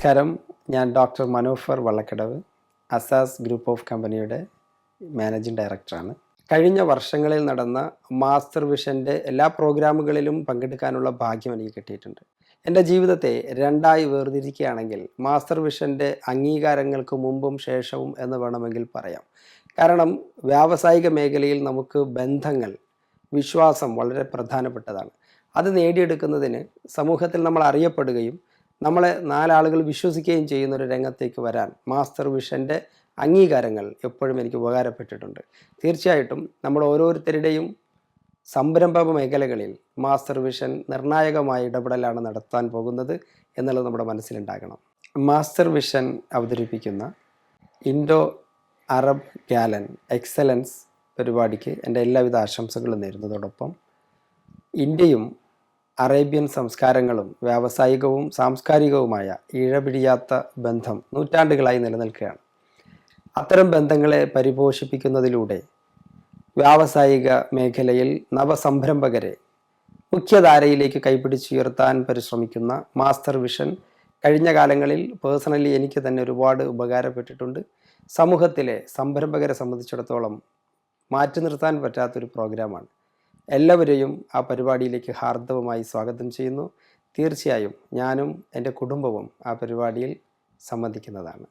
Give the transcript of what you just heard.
നമസ്കാരം. ഞാൻ doctor Manofar Vallakkadavu, Asas group of കമ്പനിയുടെ മാനേജിംഗ് ഡയറക്ടറാണ്. കഴിഞ്ഞ വർഷങ്ങളിൽ നടന്ന മാസ്റ്റർ വിഷൻ്റെ എല്ലാ പ്രോഗ്രാമുകളിലും പങ്കെടുക്കാനുള്ള ഭാഗ്യം എനിക്ക് കിട്ടിയിട്ടുണ്ട്. എൻ്റെ ജീവിതത്തെ രണ്ടായി വേർതിരിക്കുകയാണെങ്കിൽ മാസ്റ്റർ വിഷൻ്റെ അംഗീകാരങ്ങൾക്ക് മുമ്പും ശേഷവും എന്ന് വേണമെങ്കിൽ പറയാം. കാരണം വ്യാവസായിക മേഖലയിൽ നമുക്ക് ബന്ധങ്ങൾ, വിശ്വാസം വളരെ പ്രധാനപ്പെട്ടതാണ്. അത് നേടിയെടുക്കുന്നതിന് സമൂഹത്തിൽ നമ്മൾ അറിയപ്പെടുകയും നമ്മളെ നാലാളുകൾ വിശ്വസിക്കുകയും ചെയ്യുന്ന ഒരു രംഗത്തേക്ക് വരാൻ മാസ്റ്റർ വിഷൻ്റെ അംഗീകാരങ്ങൾ എപ്പോഴും എനിക്ക് ഉപകാരപ്പെട്ടിട്ടുണ്ട്. തീർച്ചയായിട്ടും നമ്മൾ ഓരോരുത്തരുടെയും സംരംഭ മേഖലകളിൽ മാസ്റ്റർ വിഷൻ നിർണായകമായ ഇടപെടലാണ് നടത്താൻ പോകുന്നത് എന്നുള്ളത് നമ്മുടെ മനസ്സിലുണ്ടാകണം. മാസ്റ്റർ വിഷൻ അവതരിപ്പിക്കുന്ന ഇൻഡോ അറബ് ഗാലൻ എക്സലൻസ് പരിപാടിക്ക് എൻ്റെ എല്ലാവിധ ആശംസകളും നേരുന്നതോടൊപ്പം ഇന്ത്യയും അറേബ്യൻ സംസ്കാരങ്ങളും വ്യാവസായികവും സാംസ്കാരികവുമായ ഇഴപിടിയാത്ത ബന്ധം നൂറ്റാണ്ടുകളായി നിലനിൽക്കുകയാണ്. അത്തരം ബന്ധങ്ങളെ പരിപോഷിപ്പിക്കുന്നതിലൂടെ വ്യാവസായിക മേഖലയിൽ നവസംരംഭകരെ മുഖ്യധാരയിലേക്ക് കൈപിടിച്ചുയർത്താൻ പരിശ്രമിക്കുന്ന മാസ്റ്റർ വിഷൻ കഴിഞ്ഞ കാലങ്ങളിൽ പേഴ്സണലി എനിക്ക് തന്നെ ഒരുപാട് ഉപകാരപ്പെട്ടിട്ടുണ്ട്. സമൂഹത്തിലെ സംരംഭകരെ സംബന്ധിച്ചിടത്തോളം മാറ്റി നിർത്താൻ പറ്റാത്തൊരു പ്രോഗ്രാമാണ്. എല്ലാവരെയും ആ പരിപാടിയിലേക്ക് ഹാർദവമായി സ്വാഗതം ചെയ്യുന്നു. തീർച്ചയായും ഞാനും എൻ്റെ കുടുംബവും ആ പരിപാടിയിൽ സംബന്ധിക്കുന്നതാണ്.